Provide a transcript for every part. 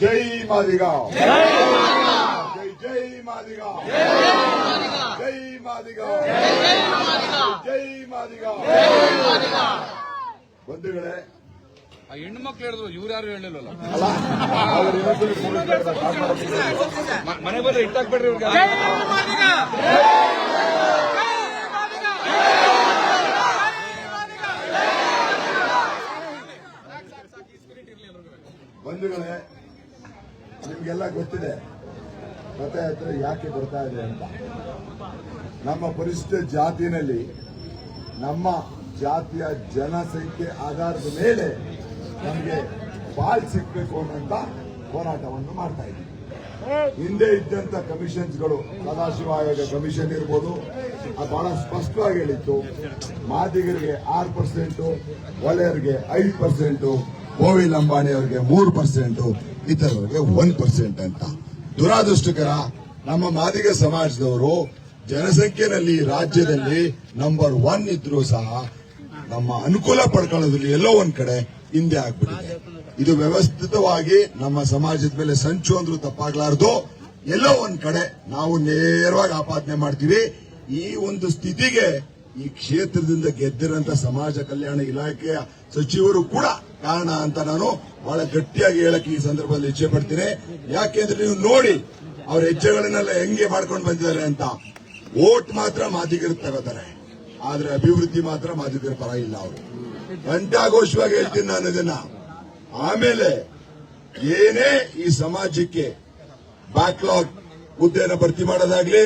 ಜೈ ಮಾದಿಗಾಂವ್, ಜೈ ಜೈ ಮಾದಿಗಾಂವ್, ಜೈ ಮಾದಿಗಾಂವ್, ಜೈ ಮಾದಿಗಾಂವ್. ಬಂಧುಗಳೇ, ಆ ಹೆಣ್ಣು ಮಕ್ಳು ಹೇಳಿದ್ರು, ಇವ್ರು ಯಾರು ಹೇಳಿಲ್ವಲ್ಲ. ಮನೆ ಬಂದ್ರೆ ಇಟ್ಟಾಕ್ಬೇಡ್ರಿ ಇವ್ರಿಗೆ. ಬಂಧುಗಳೇ, ನಿಮ್ಗೆಲ್ಲ ಗೊತ್ತಿದೆ ರಥಯಾತ್ರೆ ಯಾಕೆ ಬರ್ತಾ ಇದೆ ಅಂತ. ನಮ್ಮ ಪರಿಶಿಷ್ಟ ಜಾತಿನಲ್ಲಿ ನಮ್ಮ ಜಾತಿಯ ಜನಸಂಖ್ಯೆ ಆಧಾರದ ಮೇಲೆ ನಮಗೆ ಪಾಲ್ ಸಿಗಬೇಕು ಅನ್ನೋಂತ ಹೋರಾಟವನ್ನು ಮಾಡ್ತಾ ಇದ್ದೀವಿ. ಹಿಂದೆ ಇದ್ದಂತ ಕಮಿಷನ್ಸ್ಗಳು, ಸದಾಶಿವ ಆಯೋಗ ಕಮಿಷನ್ ಇರ್ಬೋದು, ಅದು ಬಹಳ ಸ್ಪಷ್ಟವಾಗಿ ಹೇಳಿತ್ತು. ಮಾದಿಗರಿಗೆ 6%, ಒಲೆಯರಿಗೆ 5%, ಗೋವಿಲ್ ಅಂಬಾನಿ ಅವರಿಗೆ 3%, ಇತರರಿಗೆ 1% ಅಂತ. ದುರಾದೃಷ್ಟಕರ, ನಮ್ಮ ಮಾದಿಗ ಸಮಾಜದವರು ಜನಸಂಖ್ಯೆಯಲ್ಲಿ ರಾಜ್ಯದಲ್ಲಿ ನಂಬರ್ 1 ಇದ್ರೂ ಸಹ ನಮ್ಮ ಅನುಕೂಲ ಪಡ್ಕೊಳ್ಳೋದ್ರಲ್ಲಿ ಎಲ್ಲೋ ಒಂದ್ ಕಡೆ ಹಿಂದೆ ಆಗ್ಬಿಟ್ಟಿದೆ. ಇದು ವ್ಯವಸ್ಥಿತವಾಗಿ ನಮ್ಮ ಸಮಾಜದ ಮೇಲೆ ಸಂಚು ಅಂದ್ರೂ ತಪ್ಪಾಗ್ಲಾರ್ದು. ಎಲ್ಲೋ ಒಂದ್ ಕಡೆ ನಾವು ನೇರವಾಗಿ ಆಪಾದನೆ ಮಾಡ್ತೀವಿ. ಈ ಒಂದು ಸ್ಥಿತಿಗೆ ಈ ಕ್ಷೇತ್ರದಿಂದ ಗೆದ್ದಿರಂತ ಸಮಾಜ ಕಲ್ಯಾಣ ಇಲಾಖೆಯ ಸಚಿವರು ಕೂಡ ಕಾರಣ ಅಂತ ನಾನು ಬಹಳ ಗಟ್ಟಿಯಾಗಿ ಹೇಳಕ್ಕೆ ಈ ಸಂದರ್ಭದಲ್ಲಿ ಇಚ್ಛೆ ಪಡ್ತೀನಿ. ಯಾಕೆಂದ್ರೆ ನೀವು ನೋಡಿ ಅವ್ರ ಹೆಜ್ಜೆಗಳನ್ನೆಲ್ಲ ಹೆಂಗೆ ಮಾಡ್ಕೊಂಡು ಬಂದಿದ್ದಾರೆ ಅಂತ. ವೋಟ್ ಮಾತ್ರ ಮಾದಿಗರು ತಗೋತಾರೆ, ಆದ್ರೆ ಅಭಿವೃದ್ಧಿ ಮಾತ್ರ ಮಾದಿಗರ ಪರ ಇಲ್ಲ. ಅವರು ಘಂಟಾಘೋಷವಾಗಿ ಹೇಳ್ತೀನಿ ನಾನು ಇದನ್ನ. ಆಮೇಲೆ ಏನೇ ಈ ಸಮಾಜಕ್ಕೆ ಬ್ಯಾಕ್ಲಾಗ್ ಹುದ್ದೆನ ಭರ್ತಿ ಮಾಡೋದಾಗ್ಲಿ,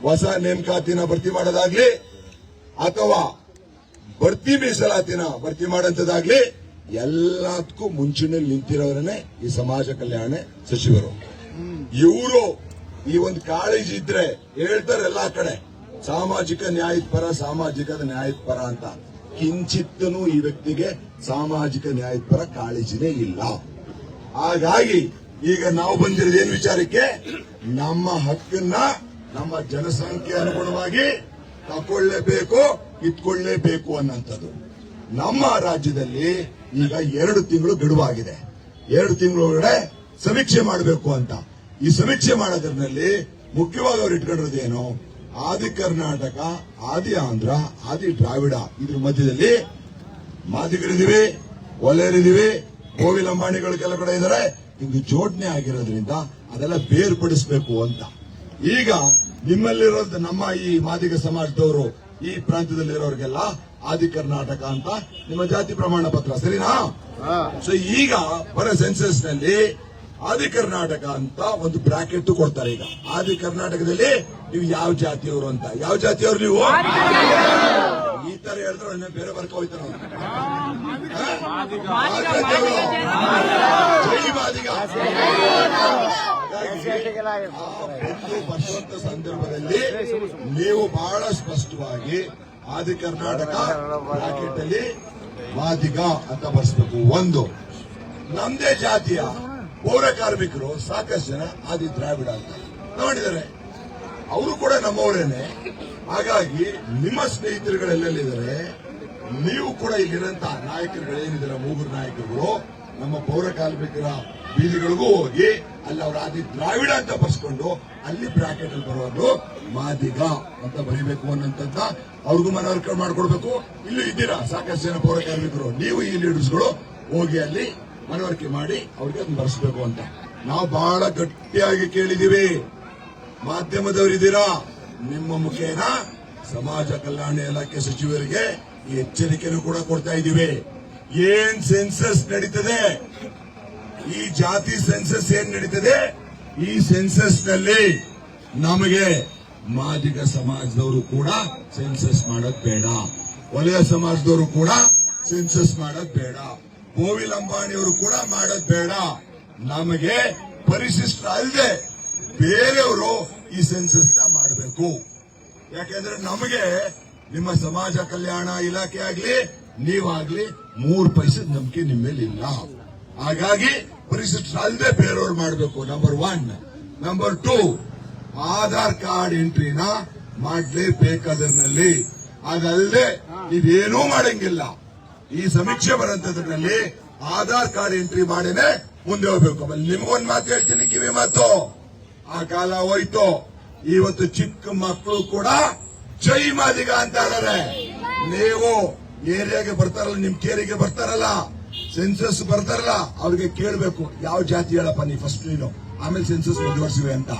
ಹೊಸ ನೇಮಕಾತಿನ ಭರ್ತಿ ಮಾಡೋದಾಗ್ಲಿ, ಅಥವಾ ಭರ್ತಿ ಮೀಸಲಾತಿನ ಭರ್ತಿ ಮಾಡೋಂಥದ್ದಾಗ್ಲಿ, ಎಲ್ಲದಕ್ಕೂ ಮುಂಚೂಣಿಯಲ್ಲಿ ನಿಂತಿರೋರನ್ನೇ ಈ ಸಮಾಜ ಕಲ್ಯಾಣ ಸಚಿವರು. ಇವರು ಈ ಒಂದು ಕಾಳಜಿ ಇದ್ರೆ ಹೇಳ್ತಾರೆ ಎಲ್ಲಾ ಕಡೆ ಸಾಮಾಜಿಕ ನ್ಯಾಯದ ಪರ, ಸಾಮಾಜಿಕ ನ್ಯಾಯದ ಪರ ಅಂತ. ಕಿಂಚಿತ್ತೂ ಈ ವ್ಯಕ್ತಿಗೆ ಸಾಮಾಜಿಕ ನ್ಯಾಯದ ಪರ ಕಾಳಜಿನೇ ಇಲ್ಲ. ಹಾಗಾಗಿ ಈಗ ನಾವು ಬಂದಿರೋದು ಏನ್ ವಿಚಾರಕ್ಕೆ, ನಮ್ಮ ಹಕ್ಕನ್ನ ನಮ್ಮ ಜನಸಂಖ್ಯೆ ಅನುಗುಣವಾಗಿ ತಕೊಳ್ಳೇಬೇಕು, ಇಟ್ಕೊಳ್ಳೇಬೇಕು ಅನ್ನೋಂಥದ್ದು. ನಮ್ಮ ರಾಜ್ಯದಲ್ಲಿ ಈಗ 2 ತಿಂಗಳು ಗಡುವಾಗಿದೆ. 2 ತಿಂಗಳೊಳಗಡೆ ಸಮೀಕ್ಷೆ ಮಾಡಬೇಕು ಅಂತ. ಈ ಸಮೀಕ್ಷೆ ಮಾಡೋದ್ರಲ್ಲಿ ಮುಖ್ಯವಾಗಿ ಅವ್ರು ಇಟ್ಕೊಂಡಿರೋದೇನು, ಆದಿ ಕರ್ನಾಟಕ, ಆದಿ ಆಂಧ್ರ, ಆದಿ ದ್ರಾವಿಡ, ಇದ್ರ ಮಧ್ಯದಲ್ಲಿ ಮಾದಿಗರಿದೀವಿ, ಒಲೆಯರಿದೀವಿ, ಗೋವಿಲ್ ಅಂಬಾಣಿಗಳು ಕೆಲ ಕಡೆ ಇದ್ದಾರೆ. ಇದು ಜೋಡಣೆ ಆಗಿರೋದ್ರಿಂದ ಅದೆಲ್ಲ ಬೇರ್ಪಡಿಸಬೇಕು ಅಂತ. ಈಗ ನಿಮ್ಮಲ್ಲಿರೋದು ನಮ್ಮ ಈ ಮಾದಿಗ ಸಮಾಜದವರು ಈ ಪ್ರಾಂತ್ಯದಲ್ಲಿರೋರಿಗೆಲ್ಲ ಆದಿ ಕರ್ನಾಟಕ ಅಂತ ನಿಮ್ಮ ಜಾತಿ ಪ್ರಮಾಣ ಪತ್ರ, ಸರಿನಾ? ಸೊ ಈಗ ಬರೋ ಸೆನ್ಸಸ್ ನಲ್ಲಿ ಆದಿ ಕರ್ನಾಟಕ ಅಂತ ಒಂದು ಬ್ರಾಕೆಟ್ ಕೊಡ್ತಾರೆ. ಈಗ ಆದಿ ಕರ್ನಾಟಕದಲ್ಲಿ ನೀವು ಯಾವ ಜಾತಿಯವರು ಅಂತ. ಯಾವ ಜಾತಿಯವರು ನೀವು? ಈ ತರ ಹೇಳಿದ್ರೆ ಬೇರೆ ಬರ್ಕ ಹೋಯ್ತಾರ. ಜೈ ಮಾದಿಗ. ಬರುವಂತ ಸಂದರ್ಭದಲ್ಲಿ ನೀವು ಬಹಳ ಸ್ಪಷ್ಟವಾಗಿ ಆದಿ ಕರ್ನಾಟಕ ಬ್ರಾಕೆಟ್ ಅಲ್ಲಿ ಮಾದಿಗ ಅಂತ ಬರ್ಸ್ಬೇಕು. ಒಂದು, ನಮ್ದೇ ಜಾತಿಯ ಪೌರ ಕಾರ್ಮಿಕರು ಸಾಕಷ್ಟು ಜನ ಆದಿ ದ್ರಾವಿಡ ಅಂತ ನೋಡಿದ್ದಾರೆ, ಅವರು ಕೂಡ ನಮ್ಮವರೇನೆ. ಹಾಗಾಗಿ ನಿಮ್ಮ ಸ್ನೇಹಿತರುಗಳೆಲ್ಲಿದ್ದಾರೆ, ನೀವು ಕೂಡ ಇಲ್ಲಿರಂತ ನಾಯಕರುಗಳೇನಿದ್ದಾರೆ, ಮೂಗರು ನಾಯಕರುಗಳು, ನಮ್ಮ ಪೌರ ಕಾರ್ಮಿಕರ ಬೀದಿಗಳಿಗೂ ಹೋಗಿ ಅಲ್ಲಿ ಅವ್ರ ಆದಿ ದ್ರಾವಿಡ ಅಂತ ಬರ್ಸ್ಕೊಂಡು ಅಲ್ಲಿ ಬ್ರಾಕೆಟ್ ಅಲ್ಲಿ ಬರೋದು ಮಾದಿಗ ಅಂತ ಬರೀಬೇಕು ಅನ್ನೋಂಥದ್ದ ಅವ್ರಿಗೂ ಮನವರಿಕೆ ಮಾಡ್ಕೊಡ್ಬೇಕು. ಇಲ್ಲೂ ಇದ್ದೀರಾ ಸಾಕಷ್ಟು ಜನ ಪೌರ ಕಾರ್ಮಿಕರು, ನೀವು ಈ ಲೀಡರ್ಸ್ಗಳು ಹೋಗಿ ಅಲ್ಲಿ ಮನವರಿಕೆ ಮಾಡಿ ಅವ್ರಿಗೆ ಅದನ್ನ ಬರೆಸಬೇಕು ಅಂತ ನಾವು ಬಹಳ ಗಟ್ಟಿಯಾಗಿ ಕೇಳಿದೀವಿ. ಮಾಧ್ಯಮದವರಿದ್ದೀರಾ, ನಿಮ್ಮ ಮುಖೇನ ಸಮಾಜ ಕಲ್ಯಾಣ ಇಲಾಖೆ ಸಚಿವರಿಗೆ ಈ ಎಚ್ಚರಿಕೆನೂ ಕೂಡ ಕೊಡ್ತಾ ಇದ್ದೀವಿ. ಏನ್ ಸೆನ್ಸಸ್ ನಡೀತದೆ, ಈ ಜಾತಿ ಸೆನ್ಸಸ್ ಏನ್ ನಡೀತದೆ, ಈ ಸೆನ್ಸಸ್ ನಲ್ಲಿ ನಮಗೆ ಮಾದಿಗ ಸಮಾಜದವರು ಕೂಡ ಸೆನ್ಸಸ್ ಮಾಡೋದ್ ಬೇಡ, ವಲಯ ಸಮಾಜದವರು ಕೂಡ ಸೆನ್ಸಸ್ ಮಾಡೋದ್ ಬೇಡ, ಗೋವಿಲ್ ಅಂಬಾಣಿಯವರು ಕೂಡ ಮಾಡೋದ್ ಬೇಡ. ನಮಗೆ ಪರಿಶಿಷ್ಟ ಅಲ್ಲದೆ ಬೇರೆಯವರು ಈ ಸೆನ್ಸಸ್ ನ ಮಾಡಬೇಕು. ಯಾಕೆಂದ್ರೆ ನಮಗೆ ನಿಮ್ಮ ಸಮಾಜ ಕಲ್ಯಾಣ ಇಲಾಖೆ ಆಗ್ಲಿ ನೀವಾಗ್ಲಿ 3 ಪೈಸದ ನಂಬಿಕೆ ನಿಮ್ಮ ಮೇಲೆ ಇಲ್ಲ. ಹಾಗಾಗಿ ಪರಿಶಿಷ್ಟ ಅಲ್ಲದೆ ಬೇರೆಯವ್ರು ಮಾಡಬೇಕು. ನಂಬರ್ 1. ನಂಬರ್ 2, ಆಧಾರ್ ಕಾರ್ಡ್ ಎಂಟ್ರಿನ ಮಾಡಲೇಬೇಕಾದ್ರಲ್ಲಿ. ಅದಲ್ಲದೆ ನೀವೇನೂ ಮಾಡಂಗಿಲ್ಲ. ಈ ಸಮೀಕ್ಷೆ ಬರಂತದ್ರಲ್ಲಿ ಆಧಾರ್ ಕಾರ್ಡ್ ಎಂಟ್ರಿ ಮಾಡಿನೇ ಮುಂದೆ ಹೋಗ್ಬೇಕು. ಆಮೇಲೆ ನಿಮ್ಗೊಂದ್ ಮಾತು ಹೇಳ್ತೀನಿ, ಕಿವಿ ಮಾತು. ಆ ಕಾಲ ಹೋಯ್ತು. ಇವತ್ತು ಚಿಕ್ಕ ಮಕ್ಕಳು ಕೂಡ ಜೈ ಮಾದಿಗ ಅಂತ ಇದಾರೆ. ನೀವು ಏರಿಯಾಗೆ ಬರ್ತಾರಲ್ಲ, ನಿಮ್ ಕೇರಿಗೆ ಬರ್ತಾರಲ್ಲ, ಸೆನ್ಸಸ್ ಬರ್ತಾರಲ್ಲ, ಅವ್ರಿಗೆ ಕೇಳಬೇಕು ಯಾವ ಜಾತಿ ಹೇಳಪ್ಪ ನೀ ಫಸ್ಟ್ ನೀನು, ಆಮೇಲೆ ಸೆನ್ಸಸ್ ಮುಂದುವರ್ಸಿವೆ ಅಂತ.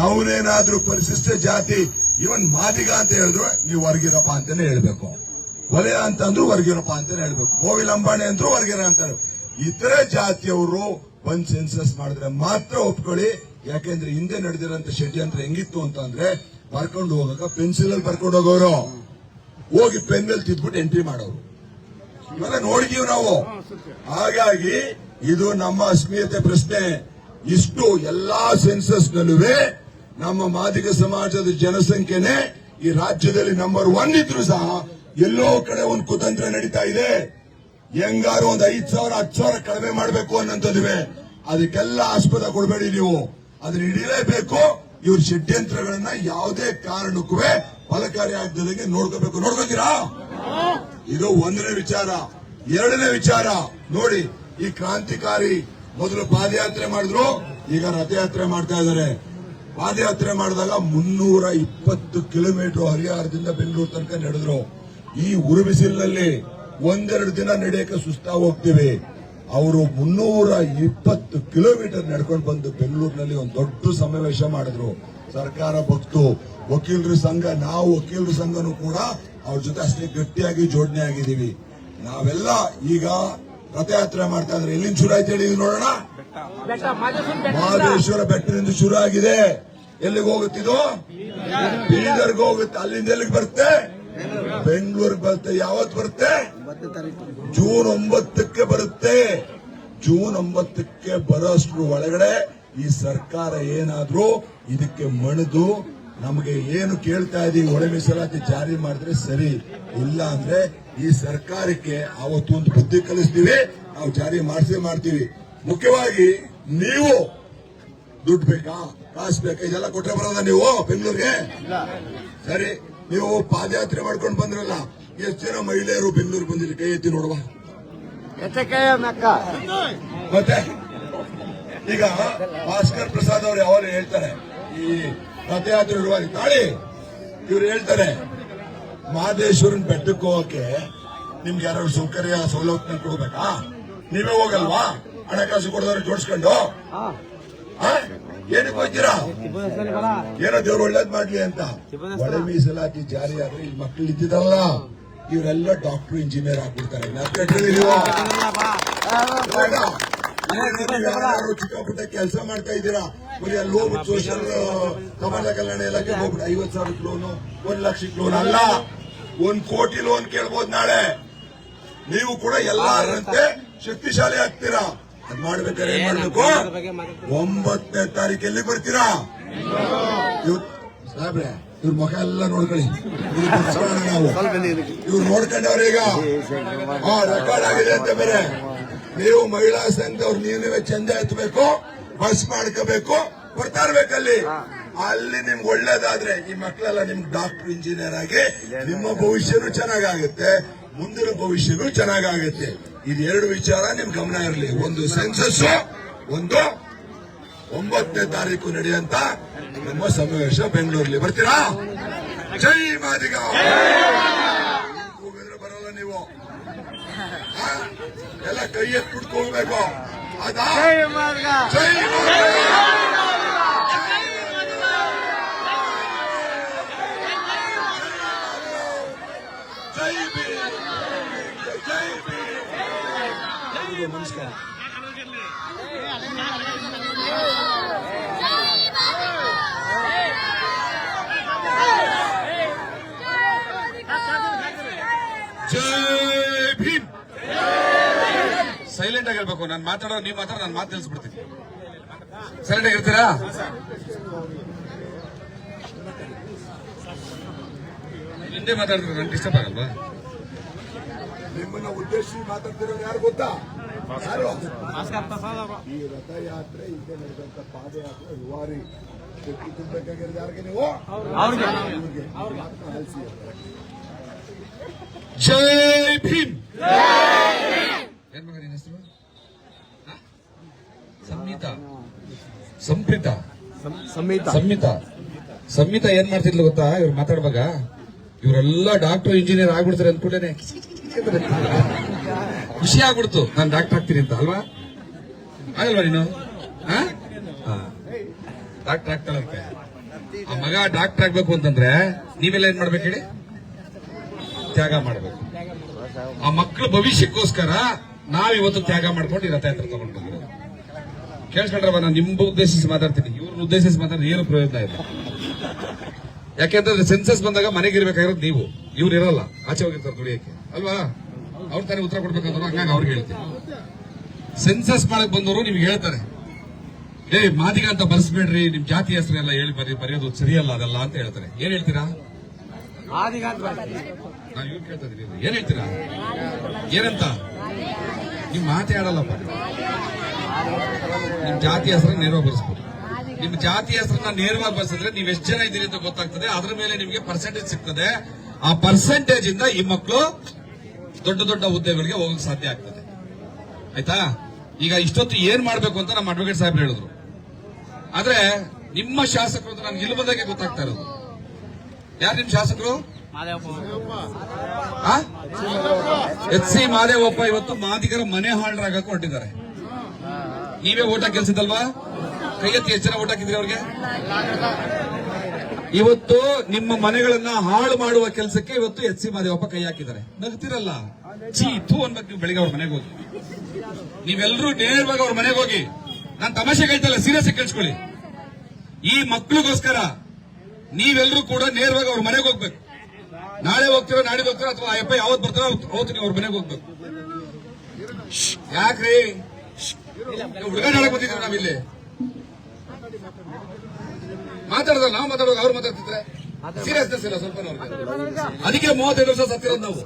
ಅವನೇನಾದ್ರೂ ಪರಿಶಿಷ್ಟ ಜಾತಿ ಇವನ್ ಮಾದಿಗ ಅಂತ ಹೇಳಿದ್ರು ನೀವು ಹೊರಗಿರಪ್ಪ ಅಂತಾನೆ ಹೇಳ್ಬೇಕು. ವಲಯ ಅಂತ ಅಂದ್ರೂ ಹೊರಗಿರಪ್ಪ ಅಂತಾನೆ ಹೇಳ್ಬೇಕು. ಗೋವಿಲ್ ಅಂಬಾಣಿ ಅಂದ್ರೂ ಹೊರಗಿರ ಅಂತಾರೆ. ಇತರೆ ಜಾತಿಯವರು ಬಂದ್ ಸೆನ್ಸಸ್ ಮಾಡಿದ್ರೆ ಮಾತ್ರ ಒಪ್ಕೊಳ್ಳಿ. ಯಾಕೆಂದ್ರೆ ಹಿಂದೆ ನಡೆದಿರೋಂತ ಷಡ್ಯಂತ್ರ ಹೆಂಗಿತ್ತು ಅಂತಂದ್ರೆ, ಬರ್ಕೊಂಡು ಹೋಗಾಗ ಪೆನ್ಸಿಲ್ ಅಲ್ಲಿ ಬರ್ಕೊಂಡು ಹೋಗೋರು, ಹೋಗಿ ಪೆನ್ ಮೇಲೆ ತಿದ್ಬಿಟ್ಟು ಎಂಟ್ರಿ ಮಾಡೋರು. ಇವೆಲ್ಲ ನೋಡಿದೀವಿ ನಾವು. ಹಾಗಾಗಿ ಇದು ನಮ್ಮ ಅಸ್ಮಿಯತೆ ಪ್ರಶ್ನೆ. ಇಷ್ಟು ಎಲ್ಲಾ ಸೆನ್ಸಸ್ ನಲ್ಲೂ ನಮ್ಮ ಮಾದಿಗ ಸಮಾಜದ ಜನಸಂಖ್ಯೆನೆ ಈ ರಾಜ್ಯದಲ್ಲಿ ನಂಬರ್ 1 ಇದ್ರು ಸಹ ಎಲ್ಲೋ ಕಡೆ ಒಂದು ಕುತಂತ್ರ ನಡೀತಾ ಇದೆ. ಹೆಂಗಾರು ಒಂದು 5,000 10,000 ಕಡಿಮೆ ಮಾಡಬೇಕು ಅನ್ನೋದಿವೆ. ಅದಕ್ಕೆಲ್ಲ ಆಸ್ಪದ ಕೊಡಬೇಡಿ ನೀವು, ಅದನ್ನ ಹಿಡಿಯಲೇಬೇಕು. ಇವ್ರ ಷಡ್ಯಂತ್ರಗಳನ್ನ ಯಾವುದೇ ಕಾರಣಕ್ಕೂ ಫಲಕಾರಿ ಆಗದಂಗೆ ನೋಡ್ಕೋಬೇಕು. ನೋಡ್ಕೋತೀರಾ? ಇದು ಒಂದನೇ ವಿಚಾರ. ಎರಡನೇ ವಿಚಾರ ನೋಡಿ, ಈ ಕ್ರಾಂತಿಕಾರಿ ಮೊದಲು ಪಾದಯಾತ್ರೆ ಮಾಡಿದ್ರು, ಈಗ ರಥಯಾತ್ರೆ ಮಾಡ್ತಾ ಇದ್ದಾರೆ. ಪಾದಯಾತ್ರೆ ಮಾಡಿದಾಗ 320 ಕಿಲೋಮೀಟರ್ ಹರಿಹರದಿಂದ ಬೆಂಗಳೂರು ತನಕ ನಡೆದ್ರು. ಈ ಉರುಬಿಸಿಲಿನಲ್ಲಿ ಒಂದೆರಡು ದಿನ ನಡೆಯಕ್ಕೆ ಸುಸ್ತಾಗಿ ಹೋಗ್ತೀವಿ. ಅವರು 320 ಕಿಲೋಮೀಟರ್ ನಡ್ಕೊಂಡು ಬಂದು ಬೆಂಗಳೂರಿನಲ್ಲಿ ಒಂದು ದೊಡ್ಡ ಸಮಾವೇಶ ಮಾಡಿದ್ರು. ಸರ್ಕಾರ ಭಕ್ತು, ವಕೀಲರ ಸಂಘ, ನಾವು ವಕೀಲರ ಸಂಘನೂ ಕೂಡ ಅವ್ರ ಜೊತೆ ಅಷ್ಟೇ ಗಟ್ಟಿಯಾಗಿ ಜೋಡಣೆ ಆಗಿದ್ದೀವಿ. ನಾವೆಲ್ಲ ಈಗ ರಥಯಾತ್ರೆ ಮಾಡ್ತಾ ಇದ್ರೆ ಎಲ್ಲಿಂದ ಶುರು ಆಯ್ತು ಹೇಳಿ ನೋಡೋಣ. ಮಹದೇಶ್ವರ ಬೆಟ್ಟದಿಂದ ಶುರು ಆಗಿದೆ. ಎಲ್ಲಿಗೆ ಹೋಗುತ್ತಿದ್ದು? ಬೀದರ್ಗೆ ಹೋಗುತ್ತೆ. ಅಲ್ಲಿಂದ ಎಲ್ಲಿಗೆ ಬರುತ್ತೆ? ಬೆಂಗಳೂರಿಗೆ ಬರುತ್ತೆ. ಯಾವತ್ತು ಬರುತ್ತೆ? ಜೂನ್ 9ಕ್ಕೆ ಬರುತ್ತೆ. ಜೂನ್ 9ಕ್ಕೆ ಬರೋಷ್ಟ್ರ ಒಳಗಡೆ ಈ ಸರ್ಕಾರ ಏನಾದ್ರೂ ಇದಕ್ಕೆ ಮಣಿದು ನಮಗೆ ಏನು ಕೇಳ್ತಾ ಇದೀವಿ ಒಳ ಮೀಸಲಾತಿ ಜಾರಿ ಮಾಡಿದ್ರೆ ಸರಿ, ಇಲ್ಲ ಅಂದ್ರೆ ಈ ಸರ್ಕಾರಕ್ಕೆ ಅವತ್ತು ಒಂದು ಬುದ್ಧಿ ಕಲಿಸ್ತೀವಿ, ನಾವು ಜಾರಿ ಮಾಡ್ತೀವಿ. ಮುಖ್ಯವಾಗಿ ನೀವು ದುಡ್ಡು ಬೇಕಾ, ಕಾಸು ಬೇಕಾ, ಇದೆಲ್ಲ ಕೊಟ್ಟರೆ ಬರೋದ ನೀವು ಬೆಂಗಳೂರಿಗೆ? ಸರಿ, ನೀವು ಪಾದಯಾತ್ರೆ ಮಾಡ್ಕೊಂಡು ಬಂದ್ರಲ್ಲ, ಎಷ್ಟು ಜನ ಮಹಿಳೆಯರು ಬೆಂಗಳೂರು ಬಂದಿಲ್ಲ? ಕೈ ಎತ್ತಿ ನೋಡುವ. ಮತ್ತೆ ಈಗ ಭಾಸ್ಕರ್ ಪ್ರಸಾದ್ ಅವರು ಯಾವಾಗ ಹೇಳ್ತಾರೆ, ಈ ರಥಯಾತ್ರೆ ಇರುವಾಗ ತಾಳಿ ಇವ್ರು ಹೇಳ್ತಾರೆ, ಮಹದೇಶ್ವರನ್ ಬೆಟ್ಟಕ್ಕೆ ಹೋಗಕ್ಕೆ ನಿಮ್ಗೆ ಯಾರು ಸೌಕರ್ಯ ಸೌಲಭ್ಯ ಕೊಡ್ಬೇಕಾ? ನೀವೇ ಹೋಗಲ್ವಾ? ಹಣಕಾಸು ಕೊಡೋದವ್ರು ಜೋಡಿಸ್ಕೊಂಡು ಏನಕ್ಕೆ ಹೋಗ್ತೀರಾ? ಏನೋ ದೇವ್ರು ಒಳ್ಳೇದ್ ಮಾಡ್ಲಿ ಅಂತ. ಒಳ ಮೀಸಲಾತಿ ಜಾರಿ ಆದ್ರೆ ಈ ಮಕ್ಕಳು ಇದ್ದಿದ್ದಲ್ಲ, ಇವರೆಲ್ಲ ಡಾಕ್ಟರ್ ಇಂಜಿನಿಯರ್ ಆಗ್ಬಿಡ್ತಾರೆ. ಚಿಕ್ಕ ಪುಟ್ಟ ಕೆಲಸ ಮಾಡ್ತಾ ಇದ್ದೀರಾ, ಬರೀ ಅಲ್ಲಿ ಹೋಗ್ಬಿಟ್ಟು ಸೋಷಿಯಲ್ ಸಮಾಜ ಕಲ್ಯಾಣ ಇಲಾಖೆ ಹೋಗ್ಬಿಟ್ಟು 50,000 ಲೋನು, 1 ಲಕ್ಷಕ್ಕೆ ಲೋನ್ ಅಲ್ಲ, 1 ಕೋಟಿ ಲೋನ್ ಕೇಳ್ಬೋದು ನಾಳೆ. ನೀವು ಕೂಡ ಎಲ್ಲರಂತೆ ಶಕ್ತಿಶಾಲಿ ಆಗ್ತೀರಾ. ಅದ್ ಮಾಡ್ಬೇಕಾದ್ರೆ ಏನ್ ಮಾಡ್ಬೇಕು? 9ನೇ ತಾರೀಕು ಎಲ್ಲಿಗೆ ಬರ್ತೀರಾ? ಸಾಹೇಬ್ರೆ, ಇವ್ರ ಮುಖ ಎಲ್ಲ ನೋಡ್ಕೊಳ್ಳಿ. ನಾವು ಇವ್ರು ನೋಡ್ಕೊಂಡವ್ರೆ. ಈಗ ರೆಕಾರ್ಡ್ ಆಗಿದೆ ಅಂತ ಬೇರೆ. ನೀವು ಮಹಿಳಾ ಸಂಘದವ್ರು ನೀವೇ ಚಂದ ಎತ್ತಬೇಕು, ಬಸ್ ಮಾಡ್ಕೋಬೇಕು, ಬರ್ತಾ ಇರ್ಬೇಕಲ್ಲಿ. ಅಲ್ಲಿ ನಿಮ್ಗೆ ಒಳ್ಳೇದಾದ್ರೆ ಈ ಮಕ್ಕಳೆಲ್ಲ ನಿಮ್ಗೆ ಡಾಕ್ಟರ್ ಇಂಜಿನಿಯರ್ ಆಗಿ ನಿಮ್ಮ ಭವಿಷ್ಯನೂ ಚೆನ್ನಾಗಾಗುತ್ತೆ, ಮುಂದಿನ ಭವಿಷ್ಯನೂ ಚೆನ್ನಾಗಾಗುತ್ತೆ. ಇದೆರಡು ವಿಚಾರ ನಿಮ್ ಗಮನ ಇರಲಿ. ಒಂದು ಸೆನ್ಸಸ್, ಒಂದು 9ನೇ ತಾರೀಕು ನಡೆಯುವಂತ ನಮ್ಮ ಸಮಾವೇಶ ಬೆಂಗಳೂರಲ್ಲಿ. ಬರ್ತೀರಾ? ಜೈ ಮಾದಿಗ. ಹೋಗಿದ್ರೆ ಬರೋಲ್ಲ ನೀವು, ಎಲ್ಲ ಕೈ ಎತ್ಬಿಟ್ಟು ಹೋಗ್ಬೇಕು. ಅದಾ ಜೈ ಮಾದಿಗ. ಜೈ ಭೀಮ್. ಜೈ ಭೀಮ್. ನಮಸ್ಕಾರ. ಜೈ ಭೀಮ್. ಸೈಲೆಂಟ್ ಆಗಿರ್ಬೇಕು. ನಾನು ಮಾತಾಡೋ ನೀವು ಮಾತಾಡೋ ನಾನು ಮಾತು ತಿಳಿಸ್ಬಿಡ್ತೀನಿ. ಸೈಲೆಂಟ್ ಆಗಿರ್ತೀರಾ? ಹಿಂದೆ ಮಾತಾಡ್ತಾರೆ, ನನ್ಗೆ ಡಿಸ್ಟರ್ಬ್ ಆಗಲ್ವಾ? ನಿಮ್ಮನ್ನ ಉದ್ದೇಶಿಸಿ ಮಾತಾಡ್ತಿರೋರು ಯಾರು ಗೊತ್ತಾ? ಯಾರು? ಈ ರಥಯಾತ್ರೆ, ಈಗ ನಡೆದಂತ ಪಾದಯಾತ್ರೆ ಯುವಾರಿ ಶಕ್ತಿ ತುಂಬಬೇಕಾಗಿರೋದು ಯಾರಿಗೆ? ನೀವು ಆಲಿಸಿ. ಜೈ ಭೀಮ್. ಏನ್ ಮಗ ನಿನ್ನ ಹೆಸರು? ಸಂಪ್ರೀತ ಸಂಹಿತ ಸಂಹಿತ ಏನ್ ಮಾಡ್ತಿದ್ಲು ಗೊತ್ತಾ? ಇವ್ರು ಮಾತಾಡುವಾಗ ಇವರೆಲ್ಲ ಡಾಕ್ಟರ್ ಇಂಜಿನಿಯರ್ ಆಗ್ಬಿಡ್ತಾರೆ ಅಂದ್ಕೊಂಡೇನೆ ಖುಷಿ ಆಗ್ಬಿಡ್ತು, ನಾನು ಡಾಕ್ಟರ್ ಆಗ್ತೀನಿ ಅಂತ. ಅಲ್ವಾ? ಆಗಲ್ವಾ ನೀನು? ಡಾಕ್ಟರ್ ಆಗ್ತಾಳಂತೆ. ಆ ಮಗ ಡಾಕ್ಟರ್ ಆಗ್ಬೇಕು ಅಂತಂದ್ರೆ ನೀವೆಲ್ಲ ಏನ್ ಮಾಡ್ಬೇಕು ಹೇಳಿ? ತ್ಯಾಗ ಮಾಡ್ಬೇಕು. ಆ ಮಕ್ಕಳ ಭವಿಷ್ಯಕ್ಕೋಸ್ಕರ ನಾವಿವತ್ತು ತ್ಯಾಗ ಮಾಡ್ಕೊಂಡು ಈ ರಥಯಾತ್ರೆ ತಗೊಂಡು ಬಂದಿರೋದು. ಕೇಳಿಸ್ಕೊಂಡ್ರವ, ನಾನು ನಿಮ್ಗೆ ಉದ್ದೇಶಿಸಿ ಮಾತಾಡ್ತೀನಿ, ಇವ್ರನ್ನ ಉದ್ದೇಶಿಸಿ ಮಾತಾಡಿದ್ರೆ ಏನು ಪ್ರಯೋಜನ ಇಲ್ಲ. ಯಾಕೆಂತಂದ್ರೆ ಸೆನ್ಸಸ್ ಬಂದಾಗ ಮನೆಗೆ ಇರ್ಬೇಕಾಗಿರೋದು ನೀವು, ಇವ್ರು ಇರಲ್ಲ, ಆಚೆ ಹೋಗಿರ್ತಾರೆ ದುಡಿಯಕ್ಕೆ. ಅಲ್ವಾ? ಅವ್ರ ತಾನೇ ಉತ್ತರ ಕೊಡ್ಬೇಕಂದ್ರು, ಹಂಗಾಗಿ ಅವ್ರಿಗೆ ಹೇಳ್ತೀನಿ. ಸೆನ್ಸಸ್ ಮಾಡಕ್ ಬಂದವರು ನಿಮ್ಗೆ ಹೇಳ್ತಾರೆ, ಮಾದಿಗ ಅಂತ ಬರ್ಸ್ಬೇಡ್ರಿ, ನಿಮ್ ಜಾತಿ ಹೆಸರೆಲ್ಲ ಹೇಳಿ ಬರೆಯೋದು ಸರಿಯಲ್ಲ ಅದೆಲ್ಲ ಅಂತ ಹೇಳ್ತಾರೆ. ಏನ್ ಹೇಳ್ತೀರಾ? ನಾನು ಇವ್ರು ಕೇಳ್ತಾ ಇದೀನಿ, ಏನ್ ಹೇಳ್ತೀರಾ? ಏನಂತ? ನಿಮ್ ಮಾತೇ ಆಡಲ್ಲಪ್ಪ. ನಿಮ್ ಜಾತಿ ಹೆಸರನ್ನ ನೇರವಾಗಿ ಬರ್ಸ್ಬೋದು. ನಿಮ್ ಜಾತಿ ಹೆಸರನ್ನ ನೇರವಾಗಿ ಬರ್ಸಿದ್ರೆ ನೀವ್ ಎಷ್ಟು ಜನ ಇದ್ದೀರಿ ಅಂತ ಗೊತ್ತಾಗ್ತದೆ. ಅದ್ರ ಮೇಲೆ ನಿಮ್ಗೆ ಪರ್ಸೆಂಟೇಜ್ ಸಿಗ್ತದೆ. ಆ ಪರ್ಸೆಂಟೇಜ್ ಇಂದ ಈ ಮಕ್ಕಳು ದೊಡ್ಡ ದೊಡ್ಡ ಹುದ್ದೆಗಳಿಗೆ ಹೋಗಕ್ ಸಾಧ್ಯ ಆಗ್ತದೆ. ಆಯ್ತಾ? ಈಗ ಇಷ್ಟೊತ್ತು ಏನ್ ಮಾಡ್ಬೇಕು ಅಂತ ನಮ್ಮ ಅಡ್ವೊಕೇಟ್ ಸಾಹೇಬ್ರು ಹೇಳಿದ್ರು. ಆದ್ರೆ ನಿಮ್ಮ ಶಾಸಕರು ಅಂತ ನನ್ಗೆ ಇಲ್ಲಿ ಬಂದಾಗೆ ಗೊತ್ತಾಗ್ತಾ ಇರೋದು. ಯಾರು ನಿಮ್ ಶಾಸಕರು? HC ಮಾದೇವಪ್ಪ ಇವತ್ತು ಮಾದಿಗರ ಮನೆ ಹಾಳರಾಗಕ್ಕೆ ಹೊರಟಿದ್ದಾರೆ. ನೀವೇ ಓಟ್ ಹಾಕಿಲ್ಸಿದಲ್ವಾ? ಕೈ ಎತ್ತಿ ಎಷ್ಟು ಜನ ಓಟ್ ಹಾಕಿದ್ರಿ ಅವ್ರಿಗೆ? ಇವತ್ತು ನಿಮ್ಮ ಮನೆಗಳನ್ನ ಹಾಳು ಮಾಡುವ ಕೆಲಸಕ್ಕೆ ಇವತ್ತು HC ಮಾದೇವಪ್ಪ ಕೈ ಹಾಕಿದ್ದಾರೆ. ನಗ್ತಿರಲ್ಲ, ಚೀ ಥೂ ಅನ್ಬೇಕು ನೀವು. ಬೆಳಿಗ್ಗೆ ಅವ್ರ ಮನೆಗೆ ಹೋಗಿ, ನೀವೆಲ್ಲರೂ ನೇರವಾಗಿ ಅವ್ರ ಮನೆಗೆ ಹೋಗಿ. ನಾನು ತಮಾಷೆ ಹೇಳ್ತಲ್ಲ, ಸೀರಿಯಸ್ ಆಗಿ ಕೇಳಿಸ್ಕೊಳ್ಳಿ. ಈ ಮಕ್ಕಳಿಗೋಸ್ಕರ ನೀವೆಲ್ಲರೂ ಕೂಡ ನೇರವಾಗಿ ಅವ್ರ ಮನೆಗೆ ಹೋಗ್ಬೇಕು. ನಾಳೆ ಹೋಗ್ತಿರೋ, ನಾಡಿದ್ದು ಹೋಗ್ತಿರೋ, ಅಥವಾ ಅಯ್ಯಪ್ಪ ಯಾವತ್ತು ಬರ್ತಾರೋ ಅವತ್ತು ನೀವು ಅವ್ರ ಮನೆಗೆ ಹೋಗ್ಬೇಕು. ಯಾಕ್ರಿ ಹುಡುಗಾಡಕ್ ಬಂದಿದ್ದೀವಿ ನಾವಿಲ್ಲಿ? ಮಾತಾಡೋದು ನಾವು ಮಾತಾಡೋದು, ಅವ್ರು ಮಾತಾಡ್ತಿದ್ರೆ ಸೀರಿಯಸ್ನೆಸ್ ಇಲ್ಲ ಸ್ವಲ್ಪ ಅವ್ರಿಗೆ. ಅದಕ್ಕೆ 35 ವರ್ಷ ಸತ್ತಿರೋದು ನಾವು.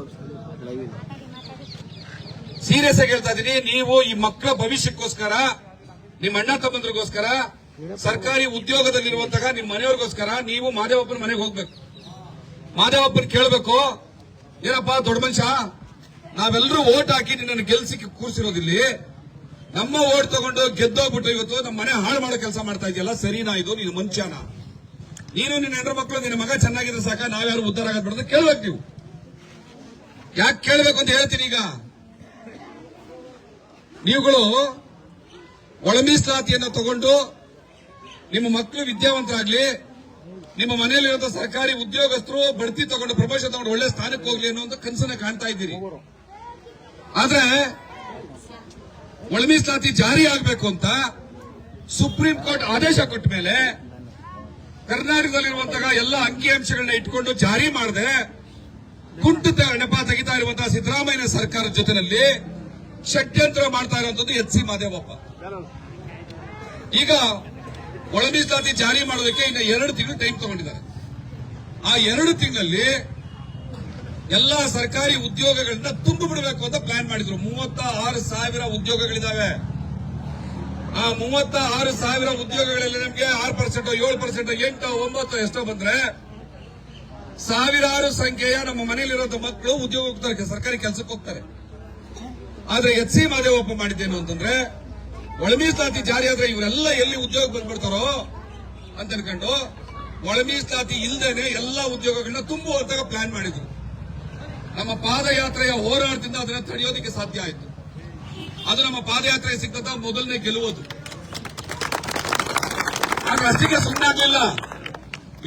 ಸೀರಿಯಸ್ ಆಗಿ ಹೇಳ್ತಾ ಇದೀನಿ. ನೀವು ಈ ಮಕ್ಕಳ ಭವಿಷ್ಯಕ್ಕೋಸ್ಕರ, ನಿಮ್ಮ ಅಣ್ಣ ತಮ್ಮಂದ್ರಿಗೋಸ್ಕರ, ಸರ್ಕಾರಿ ಉದ್ಯೋಗದಲ್ಲಿರುವಂತಹ ನಿಮ್ಮ ಮನೆಯವ್ರಿಗೋಸ್ಕರ ನೀವು ಮಾದೇವಪ್ಪನ ಮನೆಗೆ ಹೋಗ್ಬೇಕು. ಮಾದೇವಪ್ಪನ ಕೇಳಬೇಕು, ಏನಪ್ಪಾ ದೊಡ್ಡ ಮನುಷ್ಯ, ನಾವೆಲ್ಲರೂ ಓಟ್ ಹಾಕಿ ನಿನ್ನನ್ನು ಗೆಲ್ಸಿ ಕೂರಿಸಿರೋದಿಲ್ಲಿ, ನಮ್ಮ ಓಟ್ ತಗೊಂಡು ಗೆದ್ದೋಗ್ಬಿಟ್ಟು ಇವತ್ತು ನಮ್ಮ ಮನೆ ಹಾಳು ಮಾಡೋ ಕೆಲಸ ಮಾಡ್ತಾ ಇದೆಯಲ್ಲ, ಸರಿನಾ ಇದು? ನೀನು ಮನುಷ್ಯನ? ನೀನು ನಿನ್ನ ಹೆಂಡ್ರ ಮಕ್ಕಳು, ನಿನ್ನ ಮಗ ಚೆನ್ನಾಗಿದ್ರೆ ಸಾಕ, ನಾವ್ಯಾರು ಉದ್ಧಾರ ಆಗದ್ ಕೇಳ್ಬೇಕು. ನೀವು ಯಾಕೆ ಕೇಳ್ಬೇಕು ಅಂತ ಹೇಳ್ತೀನಿ. ಈಗ ನೀವುಗಳು ಒಳ ಮೀಸಲಾತಿಯನ್ನು ತಗೊಂಡು ನಿಮ್ಮ ಮಕ್ಕಳು ವಿದ್ಯಾವಂತರಾಗ್ಲಿ, ನಿಮ್ಮ ಮನೆಯಲ್ಲಿರುವಂತಹ ಸರ್ಕಾರಿ ಉದ್ಯೋಗಸ್ಥರು ಬಡ್ತಿ ತಗೊಂಡು, ಪ್ರಮೋಷನ್ ತಗೊಂಡು ಒಳ್ಳೆ ಸ್ಥಾನಕ್ಕೆ ಹೋಗ್ಲಿ ಅನ್ನೋ ಕನಸನ್ನ ಕಾಣ್ತಾ ಇದ್ದೀರಿ. ಆದ್ರೆ ಒಳ ಮೀಸಲಾತಿ ಜಾರಿ ಆಗಬೇಕು ಅಂತ ಸುಪ್ರೀಂ ಕೋರ್ಟ್ ಆದೇಶ ಕೊಟ್ಟ ಮೇಲೆ ಕರ್ನಾಟಕದಲ್ಲಿರುವಂತಹ ಎಲ್ಲ ಅಂಕಿಅಂಶಗಳನ್ನ ಇಟ್ಕೊಂಡು ಜಾರಿ ಮಾಡದೆ ಕುಂಠಿತ ನೆಪ ತೆಗಿತಾ ಇರುವಂತಹ ಸಿದ್ದರಾಮಯ್ಯ ಸರ್ಕಾರದ ಜೊತೆನಲ್ಲಿ ಷಡ್ಯಂತ್ರ ಮಾಡ್ತಾ ಇರುವಂತದ್ದು HC ಮಾದೇವಪ್ಪ. ಈಗ ಒಳ ಮೀಸಲಾತಿ ಜಾರಿ ಮಾಡೋದಕ್ಕೆ ಇನ್ನು 2 ತಿಂಗಳು ಟೈಮ್ ತಗೊಂಡಿದ್ದಾರೆ. ಆ 2 ತಿಂಗಳಲ್ಲಿ ಎಲ್ಲಾ ಸರ್ಕಾರಿ ಉದ್ಯೋಗಗಳನ್ನ ತುಂಬಿ ಬಿಡಬೇಕು ಅಂತ ಪ್ಲಾನ್ ಮಾಡಿದ್ರು. 36,000 ಉದ್ಯೋಗಗಳಿದಾವೆ. ಆ 36,000 ಉದ್ಯೋಗಗಳಲ್ಲಿ ನಮಗೆ 6%, 7%, 8%, 9% ಎಷ್ಟೋ ಬಂದ್ರೆ ಸಾವಿರಾರು ಸಂಖ್ಯೆಯ ನಮ್ಮ ಮನೆಯಲ್ಲಿರುವಂತಹ ಮಕ್ಕಳು ಉದ್ಯೋಗ ಹೋಗ್ತಾರೆ, ಸರ್ಕಾರಿ ಕೆಲಸಕ್ಕೆ ಹೋಗ್ತಾರೆ. ಆದ್ರೆ HC ಮಾದೇವಪ್ಪ ಮಾಡಿದ್ದೇನು ಅಂತಂದ್ರೆ, ಒಳ ಮೀಸಲಾತಿ ಜಾರಿ ಆದ್ರೆ ಇವರೆಲ್ಲ ಎಲ್ಲಿ ಉದ್ಯೋಗ ಬಂದ್ಬಿಡ್ತಾರೋ ಅಂತ ಅನ್ಕೊಂಡು ಒಳ ಮೀಸಲಾತಿ ಇಲ್ದೇನೆ ಎಲ್ಲಾ ಉದ್ಯೋಗಗಳನ್ನ ತುಂಬುವಂತ ಪ್ಲಾನ್ ಮಾಡಿದ್ರು. ನಮ್ಮ ಪಾದಯಾತ್ರೆಯ ಹೋರಾಟದಿಂದ ಅದನ್ನ ತಡೆಯೋದಕ್ಕೆ ಸಾಧ್ಯ ಆಯಿತು. ಅದು ನಮ್ಮ ಪಾದಯಾತ್ರೆ ಸಿಕ್ಕಂತ ಮೊದಲನೇ ಗೆಲುವುದು. ಆಗ ಅಷ್ಟಿಗೆ ಸುಮ್ಮನೆ ಆಗ್ಲಿಲ್ಲ.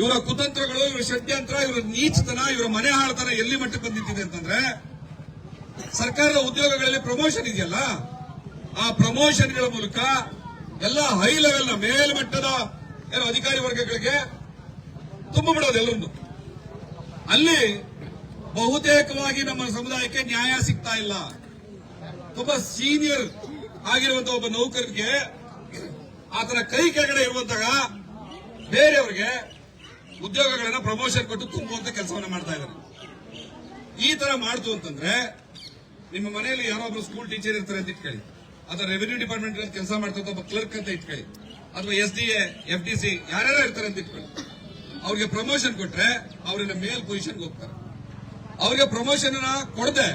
ಇವರ ಕುತಂತ್ರಗಳು, ಇವರ ಷಡ್ಯಂತ್ರ, ಇವರ ನೀಚತನ, ಇವರ ಮನೆ ಹಾಳ್ತನ ಎಲ್ಲಿ ಮಟ್ಟಕ್ಕೆ ಬಂದಿದೆ ಅಂತಂದ್ರೆ, ಸರ್ಕಾರದ ಉದ್ಯೋಗಗಳಲ್ಲಿ ಪ್ರಮೋಷನ್ ಇದೆಯಲ್ಲ, ಆ ಪ್ರಮೋಷನ್ಗಳ ಮೂಲಕ ಎಲ್ಲ ಹೈ ಲೆವೆಲ್ನ ಮೇಲ್ಮಟ್ಟದ ಅಧಿಕಾರಿ ವರ್ಗಗಳಿಗೆ ತುಂಬಿಬಿಡೋದು ಎಲ್ಲರನ್ನು. ಅಲ್ಲಿ ಬಹುತೇಕವಾಗಿ ನಮ್ಮ ಸಮುದಾಯಕ್ಕೆ ನ್ಯಾಯ ಸಿಗ್ತಾ ಇಲ್ಲ. ತುಂಬಾ ಸೀನಿಯರ್ ಆಗಿರುವಂತಹ ಒಬ್ಬ ನೌಕರರಿಗೆ ಆತನ ಕೈ ಕೆಳಗಡೆ ಇರುವಂತಹ ಬೇರೆಯವರಿಗೆ ಉದ್ಯೋಗಗಳನ್ನ ಪ್ರಮೋಷನ್ ಕೊಟ್ಟು ತುಂಬುವಂತ ಕೆಲಸವನ್ನ ಮಾಡ್ತಾ ಇದ್ದಾರೆ. ಈ ತರ ಮಾಡ್ತು ಅಂತಂದ್ರೆ, ನಿಮ್ಮ ಮನೆಯಲ್ಲಿ ಯಾರೋ ಒಬ್ರು ಸ್ಕೂಲ್ ಟೀಚರ್ ಇರ್ತಾರೆ ಅಂತ ಇಟ್ಕೊಳ್ಳಿ, ಅಥವಾ ರೆವಿನ್ಯೂ ಡಿಪಾರ್ಟ್ಮೆಂಟ್ ಕೆಲಸ ಮಾಡ್ತಾ ಒಬ್ಬ ಕ್ಲರ್ಕ್ ಅಂತ ಇಟ್ಕೊಳ್ಳಿ, ಅಥವಾ SDA, FDC ಯಾರ್ಯಾರು ಇರ್ತಾರೆ ಅಂತ ಇಟ್ಕೊಳ್ಳಿ. ಅವ್ರಿಗೆ ಪ್ರಮೋಷನ್ ಕೊಟ್ರೆ ಅವರನ್ನ ಮೇಲ್ ಪೊಸಿಷನ್ಗೆ ಹೋಗ್ತಾರೆ. ಅವ್ರಿಗೆ ಪ್ರಮೋಷನ್ ಕೊಡದೆ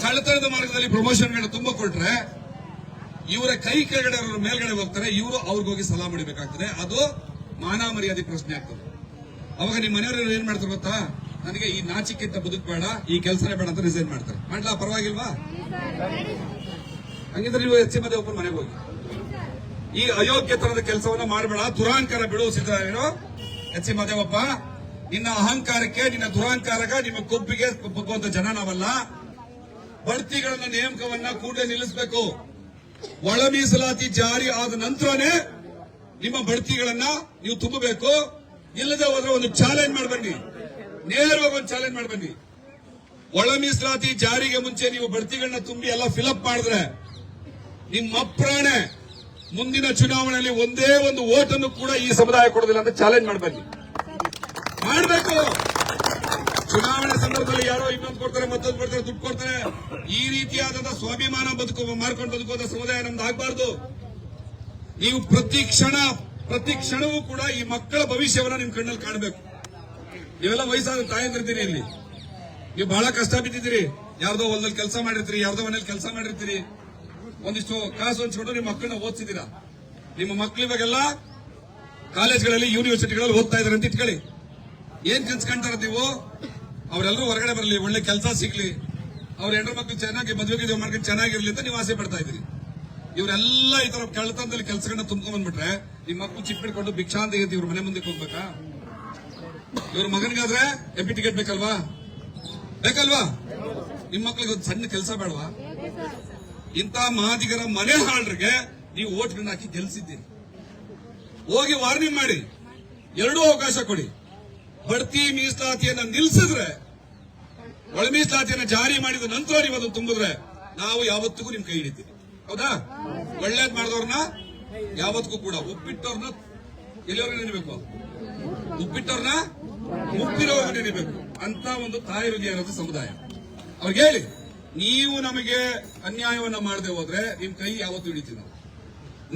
ಕಳ್ಳತನದ ಮಾರ್ಗದಲ್ಲಿ ಪ್ರಮೋಷನ್ಗಳನ್ನ ತುಂಬ ಕೊಟ್ರೆ ಇವರ ಕೈ ಕೆಳಗಡೆ ಮೇಲ್ಗಡೆ ಹೋಗ್ತಾರೆ, ಇವರು ಅವ್ರಿಗೋಗಿ ಸಲಾ ಮಾಡಬೇಕಾಗ್ತದೆ. ಅದು ಮಾನ ಮರ್ಯಾದೆ ಪ್ರಶ್ನೆ ಆಗ್ತದೆ. ಅವಾಗ ನಿಮ್ಮ ಮನೆಯವರು ಏನ್ ಮಾಡ್ತಾರೆ ಗೊತ್ತಾ, ನನಗೆ ಈ ನಾಚಿಕೆಂತ ಬದುಕಬೇಡ, ಈ ಕೆಲಸನೇ ಬೇಡ ಅಂತ ರಿಸೈನ್ ಮಾಡ್ತಾರೆ. ಮಾಡ್ಲಾ? ಪರವಾಗಿಲ್ವಾ? ಹಂಗಿದ್ರೆ ನೀವು ಹೆಚ್ಚಿ ಮದುವೆ ಒಬ್ಬರು ಮನೆಗೆ ಹೋಗಿ ಈ ಅಯೋಗ್ಯ ತರದ ಕೆಲಸವನ್ನ ಮಾಡಬೇಡ, ದುರಾಂಕಾರ ಬಿಡು. ಸಿದ್ದರಾಮಯ್ಯ ಹೆಚ್ಚಿ ಮದೇವಪ್ಪ, ನಿನ್ನ ಅಹಂಕಾರಕ್ಕೆ, ನಿನ್ನ ದುರಾಂಕಾರಕ್ಕೆ, ನಿಮ್ಮ ಕೊಬ್ಬಿಗೆ ಬಗ್ಗುವಂತ ಜನ ನಾವಲ್ಲ. ಬಡ್ತಿಗಳನ್ನ ನೇಮಕವನ್ನ ಕೂಡಲೇ ನಿಲ್ಲಿಸಬೇಕು. ಒಳ ಮೀಸಲಾತಿ ಜಾರಿ ಆದ ನಂತರನೇ ನಿಮ್ಮ ಬಡ್ತಿಗಳನ್ನ ನೀವು ತುಂಬಬೇಕು. ಇಲ್ಲದೆ ಹೋದ್ರೆ ಒಂದು ಚಾಲೆಂಜ್ ಮಾಡಬನ್ನಿ, ನೇರವಾಗಿ ಒಂದು ಚಾಲೆಂಜ್ ಮಾಡಬನ್ನಿ. ಒಳ ಮೀಸಲಾತಿ ಜಾರಿಗೆ ಮುಂಚೆ ನೀವು ಬಡ್ತಿಗಳನ್ನ ತುಂಬಿ ಎಲ್ಲ ಫಿಲಪ್ ಮಾಡಿದ್ರೆ ನಿಮ್ಮ ಪ್ರಾಣೆ ಮುಂದಿನ ಚುನಾವಣೆಯಲ್ಲಿ ಒಂದೇ ಒಂದು ವೋಟ್ ಅನ್ನು ಕೂಡ ಈ ಸಮುದಾಯ ಕೊಡೋದಿಲ್ಲ ಅಂತ ಚಾಲೆಂಜ್ ಮಾಡಬನ್ನಿ. ಮಾಡಬೇಕು. ಚುನಾವಣೆ ಸಂದರ್ಭದಲ್ಲಿ ಯಾರೋ ಇನ್ನೊಂದು ಕೊಡ್ತಾರೆ, ಮತ್ತೊಂದು ಕೊಡ್ತಾರೆ, ದುಡ್ಡು ಕೊಡ್ತಾರೆ. ಈ ರೀತಿಯಾದಂತಹ ಸ್ವಾಭಿಮಾನ ಮಾಡ್ಕೊಂಡು ಬದುಕುವಂತ ಸಮುದಾಯ ನಮ್ದು ಆಗಬಾರ್ದು. ನೀವು ಪ್ರತಿ ಕ್ಷಣವೂ ಕೂಡ ಈ ಮಕ್ಕಳ ಭವಿಷ್ಯವನ್ನ ನಿಮ್ ಕಣ್ಣಲ್ಲಿ ಕಾಣಬೇಕು. ನೀವೆಲ್ಲ ವಯಸ್ಸಾದ ತಾಯಂದಿರ್ತೀರಿ, ಇಲ್ಲಿ ನೀವು ಬಹಳ ಕಷ್ಟ ಬಿದ್ದಿದ್ದೀರಿ. ಯಾರ್ದೋ ಹೊಲದಲ್ಲಿ ಕೆಲಸ ಮಾಡಿರ್ತೀರಿ, ಯಾರ್ದೋ ಮನೇಲಿ ಕೆಲಸ ಮಾಡಿರ್ತೀರಿ, ಒಂದಿಷ್ಟು ಕಾಸು ಹಂಚ್ಕೊಂಡು ನಿಮ್ಮ ಮಕ್ಕಳನ್ನ ಓದಿಸಿದೀರಾ. ನಿಮ್ಮ ಮಕ್ಕಳು ಇವಾಗೆಲ್ಲ ಕಾಲೇಜ್ಗಳಲ್ಲಿ, ಯೂನಿವರ್ಸಿಟಿಗಳಲ್ಲಿ ಓದ್ತಾ ಇದಾರೆ ಅಂತ ಇಟ್ಕೊಳ್ಳಿ. ಏನ್ ಕನ್ಸ್ಕೊಂತಾರ ನೀವು? ಅವರೆಲ್ಲರೂ ಹೊರಗಡೆ ಬರಲಿ, ಒಳ್ಳೆ ಕೆಲಸ ಸಿಗ್ಲಿ, ಅವ್ರ ಹೆಣ್ಣು ಮಕ್ಕಳು ಚೆನ್ನಾಗಿ ಮದುವೆಗೆ ಮಾಡ್ಕೊಂಡು ಚೆನ್ನಾಗಿರ್ಲಿ ಅಂತ ನೀವು ಆಸೆ ಪಡ್ತಾ ಇದ್ದೀರಿ. ಇವರೆಲ್ಲ ಈ ತರ ಕಳ್ಳತನದಲ್ಲಿ ಕೆಲಸಗಳನ್ನ ತುಂಬ್ಕೊಂಡ್ ಬಂದ್ಬಿಟ್ರೆ ನಿಮ್ಮ ಮಕ್ಕಳು ಚಿಪ್ ಹಿಡ್ಕೊಂಡು ಭಿಕ್ಷಾಂತ ಇವ್ರ ಮನೆ ಮುಂದಕ್ಕೆ ಹೋಗ್ಬೇಕಾ? ಇವ್ರ ಮಗನಿಗಾದ್ರೆ MP ಟಿಕೆಟ್ ಬೇಕಲ್ವಾ? ನಿಮ್ಮ ಮಕ್ಕಳಿಗೆ ಒಂದು ಸಣ್ಣ ಕೆಲಸ ಬೇಡವಾ? ಇಂಥ ಮಾದಿಗರ ಮನೆ ಹಾಳರಿಗೆ ನೀವು ಓಟ್ಗಳನ್ನ ಹಾಕಿ ಗೆಲ್ಸಿದ್ದೀರಿ. ಹೋಗಿ ವಾರ್ನಿಂಗ್ ಮಾಡಿ, ಎರಡೂ ಅವಕಾಶ ಕೊಡಿ. ಬಡ್ತಿ ಮೀಸಲಾತಿಯನ್ನ ನಿಲ್ಸಿದ್ರೆ, ಒಳ ಮೀಸಲಾತಿಯನ್ನ ಜಾರಿ ಮಾಡಿದ ನಂತರ ನೀವು ಅದನ್ನು ತುಂಬಿದ್ರೆ ನಾವು ಯಾವತ್ತಿಗೂ ನಿಮ್ ಕೈ ಹಿಡಿತೀವಿ. ಹೌದಾ? ಒಳ್ಳೇದ್ ಮಾಡಿದವ್ರನ್ನ ಯಾವತ್ತಿಗೂ ಕೂಡ, ಉಪ್ಪಿಟ್ಟವ್ರನ್ನ ಎಲ್ಲಿವರೆಗೂ ನೆನಬೇಕು, ಉಪ್ಪಿಟ್ಟವ್ರನ್ನ ಮುಪ್ಪಿರೋವರೆಗೂ ನೆನಬೇಕು ಅಂತ ಒಂದು ತಾಯಿ ಹೃದಯ ಸಮುದಾಯ. ಅವ್ರಿಗೆ ಹೇಳಿ, ನೀವು ನಮಗೆ ಅನ್ಯಾಯವನ್ನ ಮಾಡದೆ ಹೋದ್ರೆ ನಿಮ್ ಕೈ ಯಾವತ್ತು ಹಿಡಿತೀವಿ ನಾವು.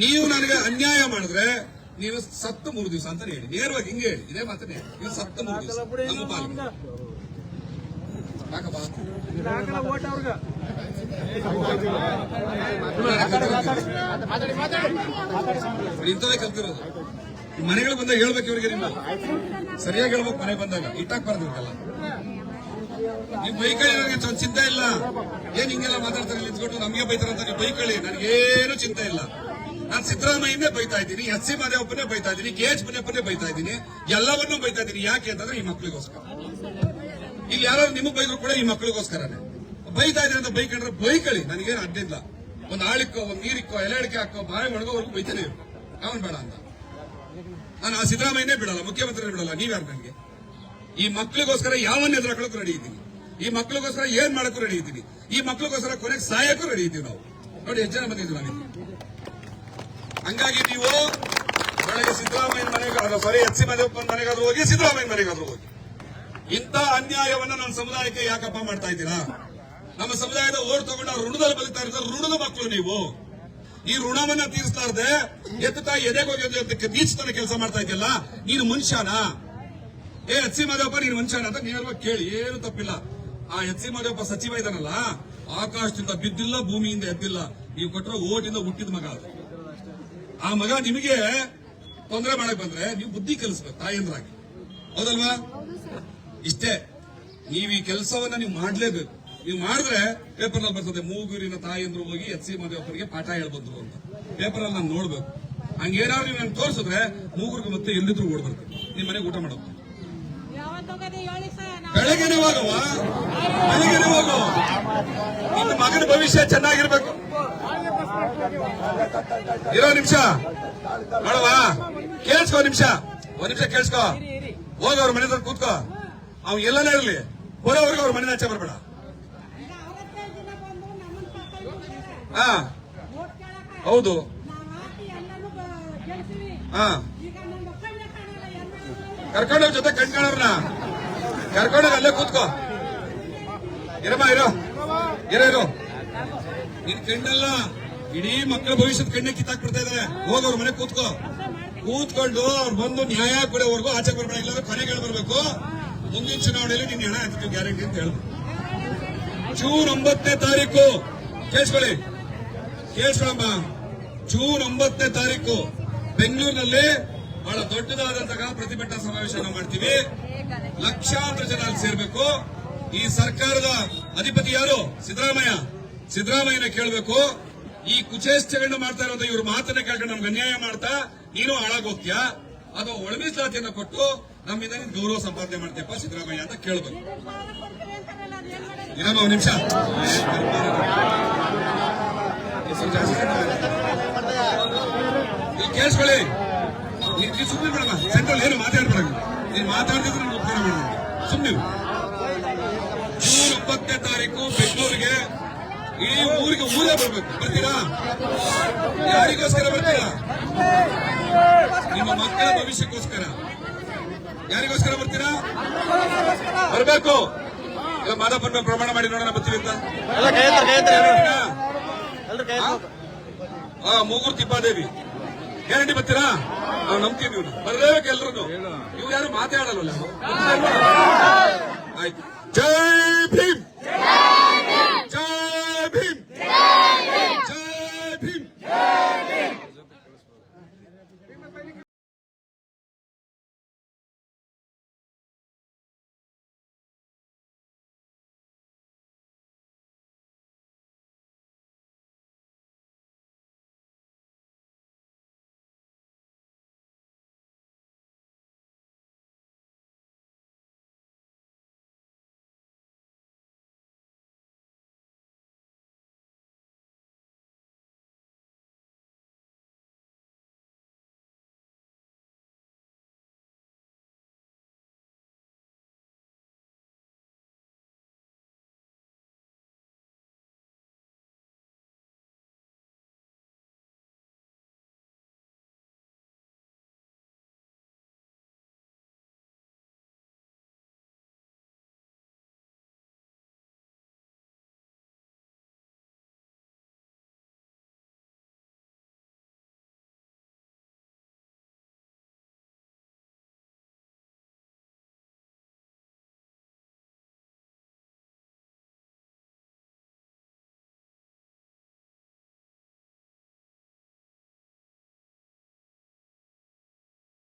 ನೀವು ನನಗೆ ಅನ್ಯಾಯ ಮಾಡಿದ್ರೆ ನೀವು ಸತ್ತ 3 ದಿವಸ ಅಂತ ಹೇಳಿ, ನೇರವಾಗಿ ಹಿಂಗೆ ಹೇಳಿ, ಇದೇ ಮಾತನ್ನೇ ಹೇಳಿ, ನೀವು ಸತ್ತ 3 ದಿವಸ ನಮ್ಮ ಪಾಲಿಗೆ ಯಾಕಪ್ಪ? ಇಂಥವೇ ಕಲ್ತಿರೋದು. ಮನೆಗಳು ಬಂದಾಗ ಹೇಳ್ಬೇಕು ಇವ್ರಿಗೆ, ನೀವು ಸರಿಯಾಗಿ ಹೇಳ್ಬೇಕು. ಮನೆ ಬಂದಾಗ ಇಟ್ಟಾಕ್ ಬಾರ್ದು ಇವ್ರಿಗೆಲ್ಲ. ನೀವು ಬೈಕಳಿ, ನನಗೆ ಚಿಂತೆ ಇಲ್ಲ. ಏನ್ ಹಿಂಗೆಲ್ಲ ಮಾತಾಡ್ತಾರೆ ನಿಂತ್ಕೊಂಡು ನಮಗೆ ಬೈತಾರಂತ ನೀವು ಬೈಕಳಿ, ನನಗೇನು ಚಿಂತೆ ಇಲ್ಲ. ನಾನು ಸಿದ್ದರಾಮಯ್ಯನೇ ಬೈತಾ ಇದ್ದೀನಿ, SC ಮದೇವಪ್ಪನೇ ಬೈತಾ ಇದ್ದೀನಿ, KH ಮುನಿಯಪ್ಪನೇ ಬೈತಾ ಇದ್ದೀನಿ, ಎಲ್ಲವನ್ನೂ ಬೈತಾ ಇದ್ದೀನಿ. ಯಾಕೆ ಅಂತಂದ್ರೆ ಈ ಮಕ್ಕಳಿಗೋಸ್ಕರ. ಇಲ್ಲಿ ಯಾರು ನಿಮಗ್ ಬೈದ್ರು ಕೂಡ ಈ ಮಕ್ಕಳಿಗೋಸ್ಕರನೇ ಬೈತಾ ಇದ್ದೀನಿ ಅಂತ ಬೈಕೊಂಡ್ರೆ ಬೈಕಳಿ, ನನಗೇನು ಅಡ್ಡಿಲ್ಲ. ಒಂದು ಆಳಿಕ್ಕೋ, ಒಂದು ನೀರಿಕ್ಕೋ, ಎಲೆ ಅಡಿಕೆ ಹಾಕೋ, ಬಾಯಿ ಒಣಗೋವರೆಗೂ ಬೈತಾನೆ ಅವನ್ ಬೇಡ ಅಂತ. ನಾನು ಆ ಸಿದ್ದರಾಮಯ್ಯನೇ ಬಿಡಲ್ಲ, ಮುಖ್ಯಮಂತ್ರಿ ಬಿಡಲ್ಲ. ನೀವ್ಯಾರು ನನಗೆ? ಈ ಮಕ್ಕಳಿಗೋಸ್ಕರ ಯಾವನ್ನ ಎದುರಾಕೊಳ್ಳೋಕೆ ರೆಡಿ ಇದ್ದೀನಿ, ಈ ಮಕ್ಕಳಿಗೋಸ್ಕರ ಏನ್ ಮಾಡಕ್ಕೂ ರೆಡಿ ಇದ್ದೀನಿ, ಈ ಮಕ್ಕಳಿಗೋಸ್ಕರ ಕೊನೆಗೆ ಸಾಯಕ್ಕೂ ರೆಡಿ ಇದ್ದೀವಿ ನಾವು. ನೋಡಿ ಎಷ್ಟು ಜನ ಬಂದಿದ್ದೀವಿ ನಾವಿಲ್ಲಿ. ಹಂಗಾಗಿ ನೀವು ಬೆಳಗ್ಗೆ ಸಿದ್ದರಾಮಯ್ಯ ಮನೆಗಾದ್ರೂ ಸಾರಿ, SC ಮದೇವಪ್ಪನ ಮನೆಗಾದ್ರೂ ಹೋಗಿ, ಸಿದ್ದರಾಮಯ್ಯ ಮನೆಗಾದ್ರೂ ಹೋಗಿ, ಇಂಥ ಅನ್ಯಾಯವನ್ನ ನನ್ನ ಸಮುದಾಯಕ್ಕೆ ಯಾಕಪ್ಪ ಮಾಡ್ತಾ ಇದ್ದೀರಾ? ನಮ್ಮ ಸಮುದಾಯದ ಓಟ್ ತಗೊಂಡು ಋಣದಲ್ಲಿ ಬದುಕ್ತಾ ಇರ್ತಾರೆ, ಋಣದ ಮಕ್ಕಳು ನೀವು. ಈ ಋಣವನ್ನ ತೀರಿಸಲಾರದೆ ಎತ್ತುತ್ತಾ ಎದೆಗೋಗಿ ನೀಚತನ ಕೆಲಸ ಮಾಡ್ತಾ ಇದೆಯಲ್ಲ, ನೀನು ಮನುಷ್ಯನಾ? SC ಮದೇವಪ್ಪ ನೀನು ಮನುಷ್ಯನ ಅಂತ ನೇರವಾಗಿ ಕೇಳಿ, ಏನು ತಪ್ಪಿಲ್ಲ. ಆ SC ಮದೇವಪ್ಪ ಸಚಿವ ಇದಾನಲ್ಲ, ಆಕಾಶದಿಂದ ಬಿದ್ದಿಲ್ಲ, ಭೂಮಿಯಿಂದ ಎದ್ದಿಲ್ಲ. ನೀವು ಕೊಟ್ಟರೆ ಓಟಿಂದ ಹುಟ್ಟಿದ ಮಗ ಅದು. ಆ ಮಗ ನಿಮಗೆ ತೊಂದರೆ ಮಾಡಕ್ ಬಂದ್ರೆ ನೀವು ಬುದ್ಧಿ ಕಲಿಸ್ಬೇಕು ತಾಯಂದ್ರಾಗಿ, ಹೌದಲ್ವಾ? ಇಷ್ಟೇ. ನೀವು ಈ ಕೆಲಸವನ್ನ ನೀವು ಮಾಡ್ಲೇಬೇಕು. ನೀವು ಮಾಡಿದ್ರೆ ಪೇಪರ್ ನಲ್ಲಿ ಬರ್ತದೆ, ಮೂಗೂರಿನ ತಾಯಂದ್ರು ಹೋಗಿ SC ಮದೇವಪ್ಪರಿಗೆ ಪಾಠ ಹೇಳ್ಬಂದ್ರು ಅಂತ ಪೇಪರ್ ಅಲ್ಲಿ ನಾನು ನೋಡ್ಬೇಕು. ಹಂಗೇನಾದ್ರು ನೀವು ನಂಗೆ ತೋರಿಸಿದ್ರೆ ಮೂಗೂರ್ಗೆ ಮತ್ತೆ ಎಲ್ಲಿದ್ರು ಓಡ್ ಬರ್ತದೆ, ನಿಮ್ ಮನೆಗೆ ಊಟ ಮಾಡೋದು. ಬೆಳಗ್ಗೆನೆ ಹೋಗವ, ಬೆಳಗ್ಗೆನೆ ಹೋಗು. ನಿನ್ನ ಮಗನ ಭವಿಷ್ಯ ಚೆನ್ನಾಗಿರ್ಬೇಕು. ಇರೋ ನಿಮಿಷ ನೋಡವಾ, ಕೇಳಿಸ್ಕೋ, ಒಂದ್ ನಿಮಿಷ ಕೇಳಿಸ್ಕೋ. ಹೋಗ ಅವ್ರ ಮನೆ ಕೂತ್ಕೋ. ಅವ್ ಎಲ್ಲನೇ ಇರ್ಲಿ, ಬರೋವರೆಗೂ ಅವ್ರ ಮನೆ ಆಚೆ ಬರ್ಬೇಡ. ಹಾ ಹೌದು, ಹಾ ಕರ್ಕೊಂಡೋಗ್ ಜೊತೆ ಕಣ್ಕಾಣವ್ರನ್ನ ಕರ್ಕೊಂಡೋಗಿ ಅಲ್ಲೇ ಕೂತ್ಕೋ. ಇರಮ್ಮ, ಇರೋ ನಿನ್ ಕಣ್ಣಲ್ಲ, ಇಡೀ ಮಕ್ಕಳ ಭವಿಷ್ಯದ ಕಣ್ಣೆ ಕಿತ್ತಾಕ್ಬಿಡ್ತಾ ಇದಾರೆ. ಹೋಗೋರ್ ಮನೆ ಕೂತ್ಕೊಂಡು ಅವ್ರು ಬಂದು ನ್ಯಾಯ ಕೊಡೋವರೆಗೂ ಆಚೆ ಬರ್ಬೇಡ. ಇಲ್ಲಾಂದ್ರೆ ಕೊನೆಗೆ ಬರ್ಬೇಕು, ಮುಂದಿನ ಚುನಾವಣೆಯಲ್ಲಿ ನಿನ್ ಹಣ ಹಾಕ್ತೀವಿ ಗ್ಯಾರಂಟಿ ಅಂತ ಹೇಳು. ಜೂನ್ 9ನೇ ತಾರೀಕು ಕೇಳಿಸ್ಕೊಳ್ಳಿ, ಕೇಳಿಸ್ಕೊಳಮ್ಮ. ಜೂನ್ 9ನೇ ತಾರೀಕು ಬೆಂಗಳೂರಿನಲ್ಲಿ ಬಹಳ ದೊಡ್ಡದಾದಂತಹ ಪ್ರತಿಭಟನಾ ಸಮಾವೇಶ ಮಾಡ್ತೀವಿ. ಲಕ್ಷಾಂತರ ಜನ ಅಲ್ಲಿ ಸೇರ್ಬೇಕು. ಈ ಸರ್ಕಾರದ ಅಧಿಪತಿ ಯಾರು? ಸಿದ್ದರಾಮಯ್ಯನ ಕೇಳಬೇಕು. ಈ ಕುಚೇಷ್ಟೆಗಳನ್ನ ಮಾಡ್ತಾ ಇರೋದು ಇವ್ರ ಮಾತನ್ನ ಕೇಳ್ಕೊಂಡು ನಮ್ಗೆ ಅನ್ಯಾಯ ಮಾಡ್ತಾ ನೀನು ಹಾಳಾಗೋಗ್ತೀಯಾ ಅಥವಾ ಒಳ ಮೀಸಲಾತಿಯನ್ನ ಕೊಟ್ಟು ನಮ್ಮಿಂದ ನೀನು ಗೌರವ ಸಂಪಾದನೆ ಮಾಡ್ತೀಯಪ್ಪ ಸಿದ್ದರಾಮಯ್ಯ ಅಂತ ಕೇಳಬೇಕು. ಇನ್ನೊಂದು ಒಂದು ನಿಮಿಷ ಇಲ್ಲಿ ಕೇಳಿಸ್ಕೊಳ್ಳಿ. ನೀವು ಸುಮ್ಮನೆ ಬಿಡಲ್ಲ, ಸೆಂಟ್ರಲ್ ಏನು ಮಾತಾಡ್ಬೇಡ. ನೀನು ಮಾತಾಡ್ತಿದ್ರೆ ನಾನು ಉತ್ತರ ಮಾಡೋಣ. ಸುಮ್ಮನೆ ಜೂನ್ 9ನೇ ತಾರೀಕು ಬೆಂಗಳೂರಿಗೆ ಈ ಊರೇ ಬರ್ಬೇಕು. ಬರ್ತೀರಾ? ಯಾರಿಗೋಸ್ಕರ ಬರ್ತೀರಾ? ನಿಮ್ಮ ಮಕ್ಕಳ ಭವಿಷ್ಯಕ್ಕೋಸ್ಕರ. ಯಾರಿಗೋಸ್ಕರ ಬರ್ತೀರಾ? ಬರ್ಬೇಕು. ಇಲ್ಲ ಮಾದಪ್ಪನ ಪ್ರಮಾಣ ಮಾಡಿ ನೋಡೋಣ ಬರ್ತೀವಿ ಅಂತ. ಮೂಗೂರು ತಿಪ್ಪಾದೇವಿ ಗ್ಯಾರಂಟಿ ಬರ್ತೀರಾ? ನಾವು ನಂಬ್ತೀವಿ. ನೀವು ಬರ್ಲೇಬೇಕು ಎಲ್ರು. ಇವ್ರು ಯಾರು ಮಾತಾಡಲ್ಲ. ಆಯ್ತು. ಜೈ ಭೀಮ್.